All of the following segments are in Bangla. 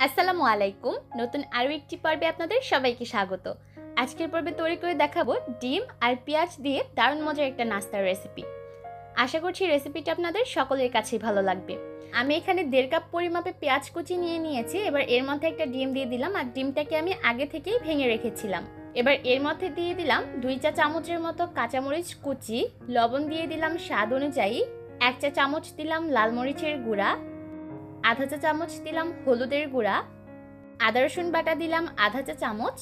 আসসালামু আলাইকুম। নতুন আরও একটি পর্বে আপনাদের সবাইকে স্বাগত। আজকের পর্বে তৈরি করে দেখাবো ডিম আর পেঁয়াজ দিয়ে দারুণ মজার একটা নাস্তার রেসিপি। আশা করছি রেসিপিটা আপনাদের সকলের কাছেই ভালো লাগবে। আমি এখানে 1.5 কাপ পরিমাপে পেঁয়াজ কুচি নিয়ে নিয়েছি। এবার এর মধ্যে একটা ডিম দিয়ে দিলাম, আর ডিমটাকে আমি আগে থেকেই ভেঙে রেখেছিলাম। এবার এর মধ্যে দিয়ে দিলাম 2 চা চামচের মতো কাঁচামরিচ কুচি, লবণ দিয়ে দিলাম স্বাদ অনুযায়ী, 1 চা চামচ দিলাম লাল মরিচের গুঁড়া, আধা চা চামচ দিলাম হলুদের গুঁড়া, আদা রসুন বাটা দিলাম আধা চা চামচ,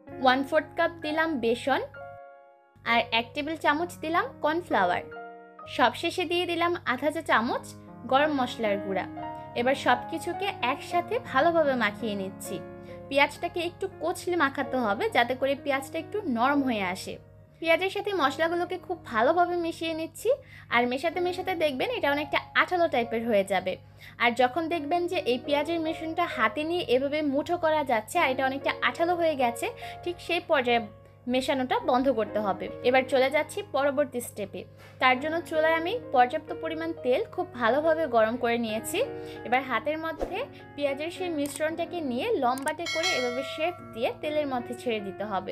1/4 কাপ দিলাম বেসন, আর 1 টেবিল চামচ দিলাম কর্নফ্লাওয়ার। সবশেষে দিয়ে দিলাম আধা চা চামচ গরম মশলার গুঁড়া। এবার সব কিছুকে একসাথে ভালোভাবে মাখিয়ে নিচ্ছি। পেঁয়াজটাকে একটু কচলে মাখাতে হবে যাতে করে পেঁয়াজটা একটু নরম হয়ে আসে। পেঁয়াজের সাথে মশলাগুলোকে খুব ভালোভাবে মিশিয়ে নিচ্ছি, আর মেশাতে মেশাতে দেখবেন এটা অনেকটা আঠালো টাইপের হয়ে যাবে। আর যখন দেখবেন যে এই পেঁয়াজের মিশ্রণটা হাতে নিয়ে এভাবে মুঠো করা যাচ্ছে আর এটা অনেকটা আঠালো হয়ে গেছে, ঠিক সেই পর্যায়ে মেশানোটা বন্ধ করতে হবে। এবার চলে যাচ্ছি পরবর্তী স্টেপে। তার জন্য চুলায় আমি পর্যাপ্ত পরিমাণ তেল খুব ভালোভাবে গরম করে নিয়েছি। এবার হাতের মধ্যে পেঁয়াজের সেই মিশ্রণটাকে নিয়ে লম্বাটে করে এভাবে শেপ দিয়ে তেলের মধ্যে ছেড়ে দিতে হবে।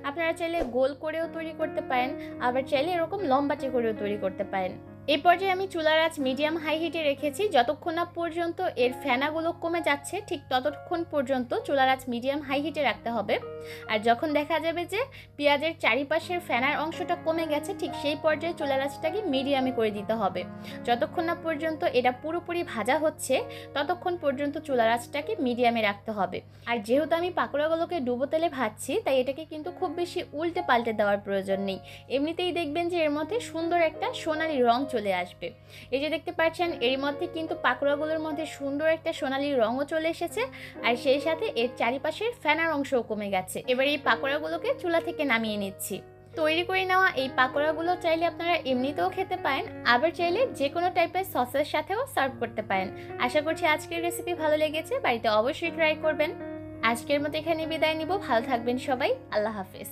আপনারা চাইলে গোল করেও তৈরি করতে পারেন, আবার চাইলে এরকম লম্বাটে করেও তৈরি করতে পারেন। এই পর্যায়ে আমি চুলার আঁচ মিডিয়াম হাই হিটে রেখেছি। যতক্ষণ না পর্যন্ত এর ফেনাগুলো কমে যাচ্ছে ঠিক ততক্ষণ পর্যন্ত চুলার আঁচ মিডিয়াম হাই হিটে রাখতে হবে। আর যখন দেখা যাবে যে পেঁয়াজের চারিপাশের ফেনার অংশটা কমে গেছে, ঠিক সেই পর্যায়ে চুলার আঁচটাকে মিডিয়ামে করে দিতে হবে। যতক্ষণ না পর্যন্ত এটা পুরোপুরি ভাজা হচ্ছে ততক্ষণ পর্যন্ত চুলার আঁচটাকে মিডিয়ামে রাখতে হবে। আর যেহেতু আমি পাকোড়াগুলোকে ডুবো তেলে ভাজছি, তাই এটাকে কিন্তু খুব বেশি উল্টে পাল্টে দেওয়ার প্রয়োজন নেই। এমনিতেই দেখবেন যে এর মধ্যে সুন্দর একটা সোনালি রং চলে আসবে। এই যে দেখতে পাচ্ছেন এর মধ্যে কিন্তু পাকোড়াগুলোর মধ্যে সুন্দর একটা সোনালি রঙও চলে এসেছে, আর সেই সাথে এর চারিপাশের ফেনার অংশও কমে গেছে। এবার এই পাকোড়াগুলোকে চুলা থেকে নামিয়ে নিচ্ছি। তৈরি করে নেওয়া এই পাকোড়াগুলো চাইলে আপনারা এমনিতেও খেতে পারেন, আবার চাইলে যে কোনো টাইপের সসের সাথেও সার্ভ করতে পারেন। আশা করছি আজকের রেসিপি ভালো লেগেছে, বাড়িতে অবশ্যই ট্রাই করবেন। আজকের মতো এখানে বিদায় নিব। ভালো থাকবেন সবাই, আল্লাহ হাফেজ।